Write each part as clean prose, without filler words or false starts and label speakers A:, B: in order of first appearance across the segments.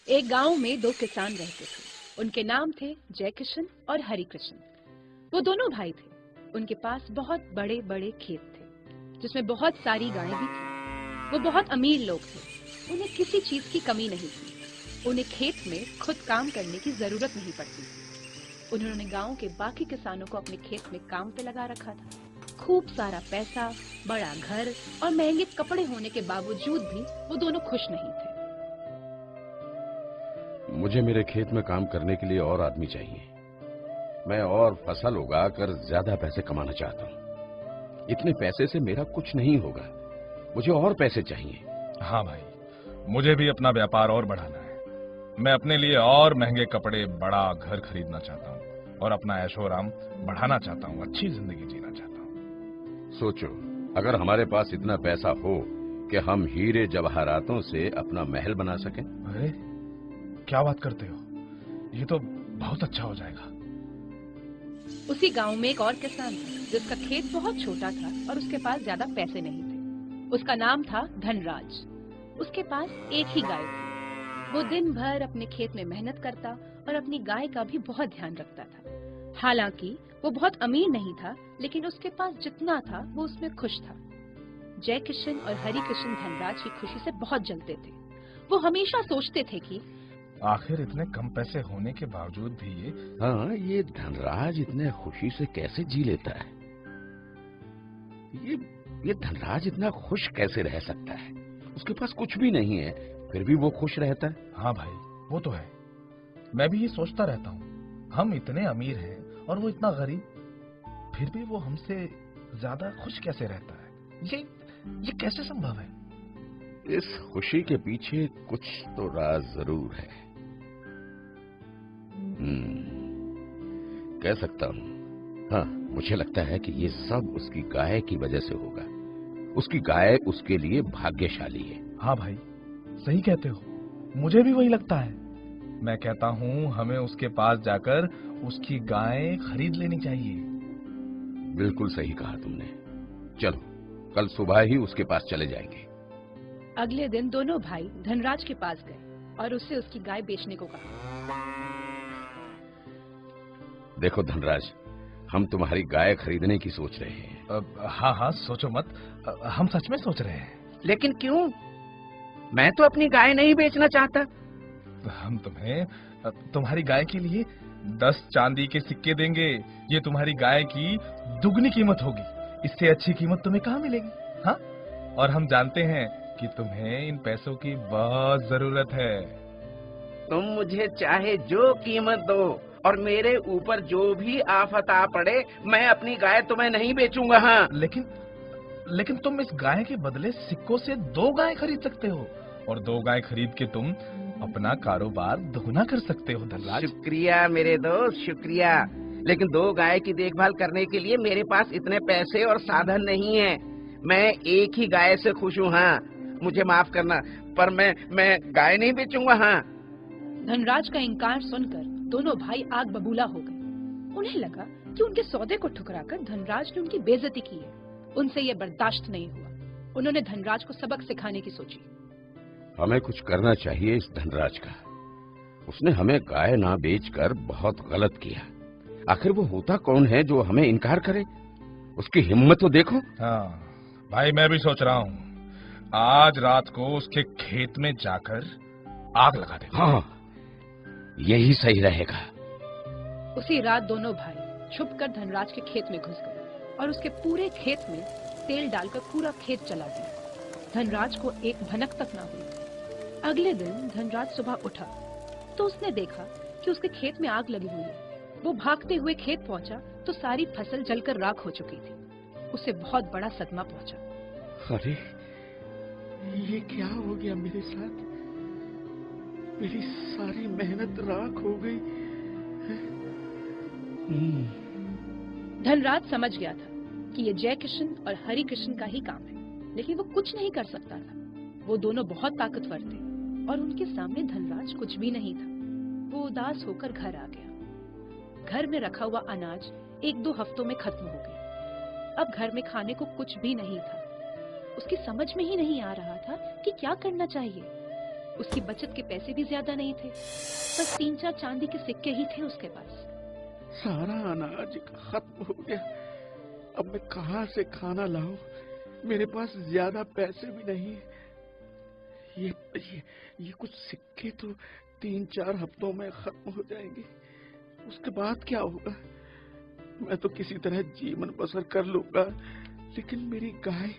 A: एक गांव में दो किसान रहते थे। उनके नाम थे जय किशन और हरि किशन। वो दोनों भाई थे। उनके पास बहुत बड़े बड़े खेत थे जिसमें बहुत सारी गायें भी थी। वो बहुत अमीर लोग थे। उन्हें किसी चीज की कमी नहीं थी। उन्हें खेत में खुद काम करने की जरूरत नहीं पड़ती थी। उन्होंने गांव के बाकी किसानों को अपने खेत में काम पे लगा रखा था। खूब सारा पैसा, बड़ा घर और महंगे कपड़े होने के बावजूद भी वो दोनों खुश नहीं थे।
B: मुझे मेरे खेत में काम करने के लिए और आदमी चाहिए। मैं और फसल उगाकर ज्यादा पैसे कमाना चाहता हूँ। इतने पैसे से मेरा कुछ नहीं होगा। मुझे और पैसे चाहिए।
C: हाँ भाई, मुझे भी अपना व्यापार और बढ़ाना है। मैं अपने लिए और महंगे कपड़े, बड़ा घर खरीदना चाहता हूँ और अपना ऐशोआराम बढ़ाना चाहता हूँ। अच्छी जिंदगी जीना चाहता हूँ।
B: सोचो, अगर हमारे पास इतना पैसा हो कि हम हीरे जवाहरातों से अपना महल बना सकें।
C: अरे क्या बात करते हो, ये तो बहुत अच्छा हो जाएगा।
A: उसी गांव में एक और किसान था जिसका खेत बहुत छोटा था और उसके पास ज्यादा पैसे नहीं थे। उसका नाम था धनराज। उसके पास एक ही गाय थी। वो दिन भर अपने खेत में मेहनत करता और अपनी गाय का भी बहुत ध्यान रखता था। हालांकि वो बहुत अमीर नहीं था, लेकिन उसके पास जितना था वो उसमें खुश था। जय किशन और हरि किशन धनराज की खुशी से बहुत जलते थे। वो हमेशा सोचते थे कि
C: आखिर इतने कम पैसे होने के बावजूद भी
B: ये धनराज इतने खुशी से कैसे जी लेता है। ये धनराज इतना खुश कैसे रह सकता है। उसके पास कुछ भी नहीं है, फिर भी वो खुश रहता है।
C: हाँ भाई, वो तो है। मैं भी ये सोचता रहता हूँ, हम इतने अमीर हैं और वो इतना गरीब, फिर भी वो हमसे ज्यादा खुश कैसे रहता है। ये कैसे संभव है।
B: इस खुशी के पीछे कुछ तो राज जरूर है। कह सकता हूँ। हाँ, मुझे लगता है कि ये सब उसकी गाय की वजह से होगा। उसकी गाय उसके लिए भाग्यशाली है।
C: हाँ भाई, सही कहते हो। मुझे भी वही लगता है। मैं कहता हूँ हमें उसके पास जाकर उसकी गाय खरीद लेनी चाहिए।
B: बिल्कुल सही कहा तुमने। चलो, कल सुबह ही उसके पास चले जाएंगे।
A: अगले दिन दोनों भाई धनराज के पास गए और उससे उसकी गाय बेचने को कहा।
B: देखो धनराज, हम तुम्हारी गाय खरीदने की सोच रहे हैं।
C: हाँ हाँ, सोचो मत। हम सच में सोच रहे हैं।
D: लेकिन क्यों? मैं तो अपनी गाय नहीं बेचना चाहता।
C: हम तुम्हें तुम्हारी गाय के लिए 10 चांदी के सिक्के देंगे। ये तुम्हारी गाय की दुगनी कीमत होगी। इससे अच्छी कीमत तुम्हें कहाँ मिलेगी। हाँ, और हम जानते हैं कि तुम्हें इन पैसों की बहुत जरूरत है।
D: तुम मुझे चाहे जो कीमत दो और मेरे ऊपर जो भी आफत आ पड़े, मैं अपनी गाय तुम्हें नहीं बेचूंगा। हाँ,
C: लेकिन तुम इस गाय के बदले सिक्कों से 2 गाय खरीद सकते हो और 2 गाय खरीद के तुम अपना कारोबार दोगुना कर सकते हो धनराज।
D: शुक्रिया मेरे दोस्त, शुक्रिया। लेकिन 2 गाय की देखभाल करने के लिए मेरे पास इतने पैसे और साधन नहीं है। मैं एक ही गाय से खुश हूँ। हाँ, मुझे माफ करना, पर मैं गाय नहीं बेचूंगा। हाँ।
A: धनराज का इनकार सुनकर दोनों भाई आग बबूला हो गए। उन्हें लगा कि उनके सौदे को ठुकराकर धनराज ने उनकी बेइज्जती की है। उनसे ये बर्दाश्त नहीं हुआ। उन्होंने धनराज को सबक सिखाने की सोची।
B: हमें कुछ करना चाहिए इस धनराज का। उसने हमें गाय ना बेचकर बहुत गलत किया। आखिर वो होता कौन है जो हमें इनकार करे। उसकी हिम्मत तो देखो।
C: हाँ भाई, मैं भी सोच रहा हूँ आज रात को उसके खेत में जाकर आग लगा दे।
B: हाँ, यही सही रहेगा।
A: उसी रात दोनों भाई छुपकर धनराज के खेत में घुस गए और उसके पूरे खेत में तेल डालकर पूरा खेत जला दिया। धनराज को एक भनक तक ना हुई। अगले दिन धनराज सुबह उठा तो उसने देखा कि उसके खेत में आग लगी हुई है। वो भागते हुए खेत पहुंचा तो सारी फसल जलकर राख हो चुकी थी। उसे बहुत बड़ा सदमा पहुंचा।
D: अरे, ये क्या हो गया मेरे साथ? मेरी सारी मेहनत राख हो गई।
A: धनराज समझ गया था कि ये जय किशन और हरि किशन का ही काम है, लेकिन वो कुछ नहीं कर सकता था। वो दोनों बहुत ताकतवर थे और उनके सामने धनराज कुछ भी नहीं था। वो उदास होकर घर आ गया। घर में रखा हुआ अनाज 1-2 हफ्तों में खत्म हो गया। अब घर में खाने को कुछ भी नहीं था। उसकी समझ में ही नहीं आ रहा था कि क्या करना चाहिए। उसकी बचत के पैसे भी ज्यादा नहीं थे, बस 3-4 चांदी के सिक्के ही थे उसके पास।
B: सारा अनाज खत्म हो गया, अब मैं कहाँ से खाना लाऊं? मेरे पास ज्यादा पैसे भी नहीं। ये कुछ सिक्के तो 3-4 हफ्तों में खत्म हो जाएंगे, उसके बाद क्या होगा? मैं तो किसी तरह जीवन बसर कर लूंगा, लेकिन मेरी गाय,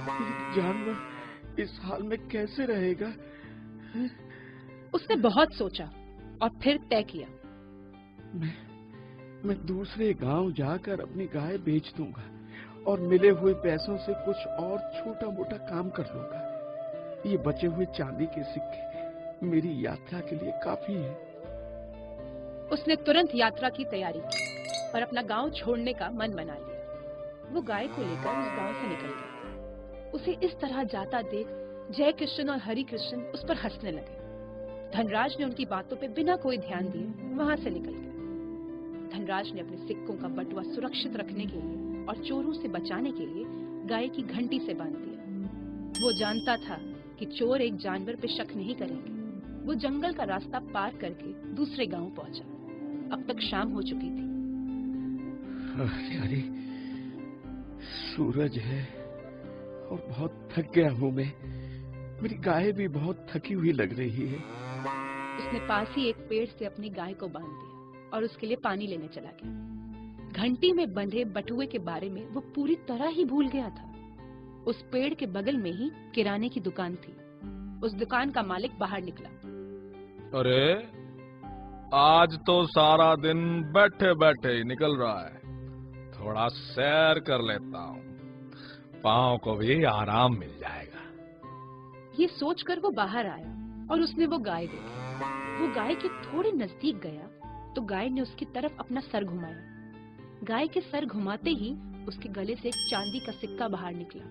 B: मेरी जानवर इस हाल में कैसे रहेगा?
A: उसने बहुत सोचा और फिर तय किया,
B: मैं दूसरे गांव जाकर अपनी गाय बेच दूंगा और मिले हुए पैसों से कुछ और छोटा मोटा काम कर लूंगा। ये बचे हुए चांदी के सिक्के मेरी यात्रा के लिए काफी है।
A: उसने तुरंत यात्रा की तैयारी की और अपना गांव छोड़ने का मन बना लिया। वो गाय को लेकर उस गांव से निकल गया। उसे इस तरह जाता देख जय किशन और हरि कृष्ण उस पर हंसने लगे। धनराज ने उनकी बातों पे बिना कोई ध्यान दिए वहां से निकल गया। धनराज ने अपने सिक्कों का बटुआ सुरक्षित रखने के लिए और चोरों से बचाने के लिए गाय की घंटी से बांध दिया। वो जानता था कि चोर एक जानवर पे शक नहीं करेंगे। वो जंगल का रास्ता पार करके दूसरे गांव पहुंचा। अब तक शाम हो चुकी थी।
B: अरे सूरज है और बहुत थक गया हूँ मैं। मेरी गाय भी बहुत थकी हुई लग रही है।
A: उसने पास ही एक पेड़ से अपनी गाय को बांध दिया और उसके लिए पानी लेने चला गया। घंटी में बंधे बटुए के बारे में वो पूरी तरह ही भूल गया था। उस पेड़ के बगल में ही किराने की दुकान थी। उस दुकान का मालिक बाहर निकला।
C: अरे आज तो सारा दिन बैठे बैठे ही निकल रहा है, थोड़ा सैर कर लेता हूँ, पाँव को भी आराम मिल जाएगा।
A: ये सोचकर वो बाहर आया और उसने वो गाय देखी। वो गाय के थोड़े नजदीक गया तो गाय ने उसकी तरफ अपना सर घुमाया। गाय के सर घुमाते ही उसके गले से एक चांदी का सिक्का बाहर निकला।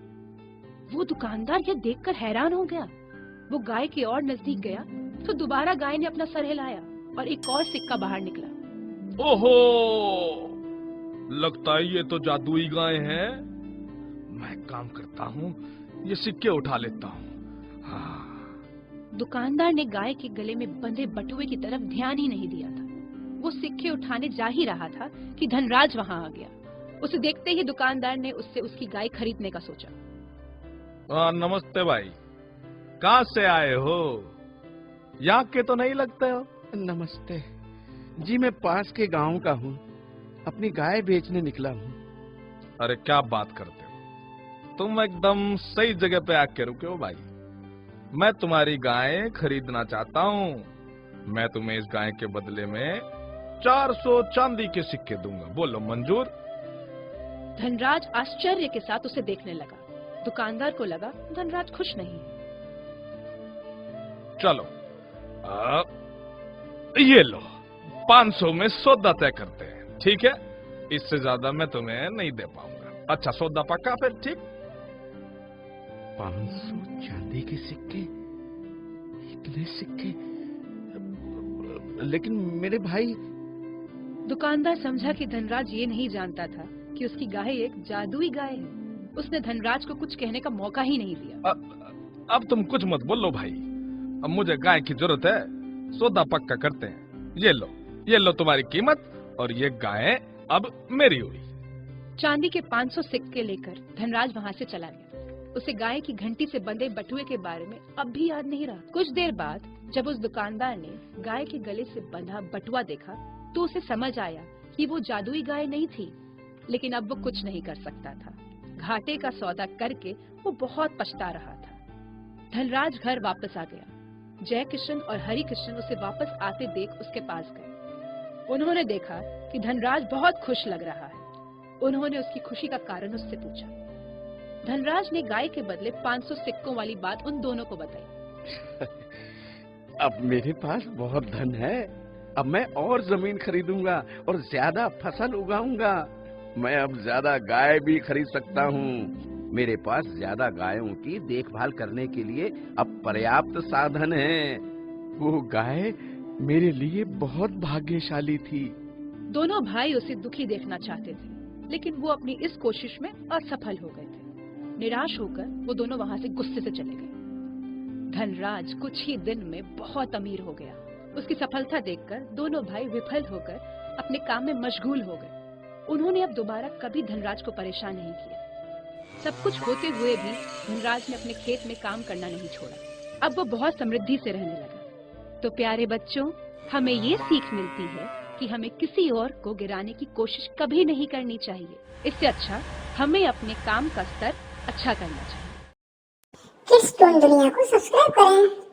A: वो दुकानदार यह देखकर हैरान हो गया। वो गाय के और नजदीक गया तो दोबारा गाय ने अपना सर हिलाया और एक और सिक्का बाहर निकला।
C: ओहो, लगता है ये तो जादुई गाय है। मैं काम करता हूँ, ये सिक्के उठा लेता हूँ। हाँ।
A: दुकानदार ने गाय के गले में बंधे बटुए की तरफ ध्यान ही नहीं दिया था। वो सिक्के उठाने जा ही रहा था कि धनराज वहां आ गया। उसे देखते ही दुकानदार ने उससे उसकी गाय खरीदने का सोचा।
C: नमस्ते भाई, कहाँ से आए हो? यहाँ के तो नहीं लगते हो।
B: नमस्ते जी, मैं पास के गांव का हूँ, अपनी गाय बेचने निकला हूँ।
C: अरे क्या बात करते हो, तुम एकदम सही जगह पे आके रुके हो भाई। मैं तुम्हारी गाय खरीदना चाहता हूँ। मैं तुम्हें इस गाय के बदले में 400 चांदी के सिक्के दूंगा, बोलो मंजूर?
A: धनराज आश्चर्य के साथ उसे देखने लगा। दुकानदार को लगा धनराज खुश नहीं है।
C: चलो ये लो, 500 में सौदा तय करते हैं, ठीक है? इससे ज्यादा मैं तुम्हें नहीं दे पाऊंगा। अच्छा सौदा पक्का फिर? ठीक।
B: 500 चांदी के सिक्के, इतने सिक्के? लेकिन मेरे भाई।
A: दुकानदार समझा कि धनराज ये नहीं जानता था कि उसकी गाय एक जादुई गाय है। उसने धनराज को कुछ कहने का मौका ही नहीं दिया।
C: अब तुम कुछ मत बोलो भाई, अब मुझे गाय की जरूरत है, सौदा पक्का करते हैं। ये लो तुम्हारी कीमत, और ये गाय अब मेरी हुई।
A: चांदी के 500 सिक्के लेकर धनराज वहाँ से चला गया। उसे गाय की घंटी से बंधे बटुए के बारे में अब भी याद नहीं रहा। कुछ देर बाद जब उस दुकानदार ने गाय के गले से बंधा बटुआ देखा तो उसे समझ आया कि वो जादुई गाय नहीं थी, लेकिन अब वो कुछ नहीं कर सकता था। घाटे का सौदा करके वो बहुत पछता रहा था। धनराज घर वापस आ गया। जय किशन और हरि कृष्ण उसे वापस आते देख उसके पास गए। उन्होंने देखा कि धनराज बहुत खुश लग रहा है। उन्होंने उसकी खुशी का कारण उससे पूछा। धनराज ने गाय के बदले 500 सिक्कों वाली बात उन दोनों को बताई।
B: अब मेरे पास बहुत धन है, अब मैं और जमीन खरीदूंगा और ज्यादा फसल उगाऊंगा। मैं अब ज्यादा गाय भी खरीद सकता हूँ। मेरे पास ज्यादा गायों की देखभाल करने के लिए अब पर्याप्त साधन हैं। वो गाय मेरे लिए बहुत भाग्यशाली थी।
A: दोनों भाई उसे दुखी देखना चाहते थे, लेकिन वो अपनी इस कोशिश में असफल हो गए थे। निराश होकर वो दोनों वहाँ से गुस्से से चले गए। धनराज कुछ ही दिन में बहुत अमीर हो गया। उसकी सफलता देखकर दोनों भाई विफल होकर अपने काम में मशगूल हो गए। उन्होंने अब दोबारा कभी धनराज को परेशान नहीं किया। सब कुछ होते हुए भी धनराज ने अपने खेत में काम करना नहीं छोड़ा। अब वो बहुत समृद्धि से रहने लगा। तो प्यारे बच्चों, हमें ये सीख मिलती है कि हमें किसी और को गिराने की कोशिश कभी नहीं करनी चाहिए। इससे अच्छा हमें अपने काम का स्तर अच्छा करना चाहिए।
E: किड्स टोन दुनिया को सब्सक्राइब करें।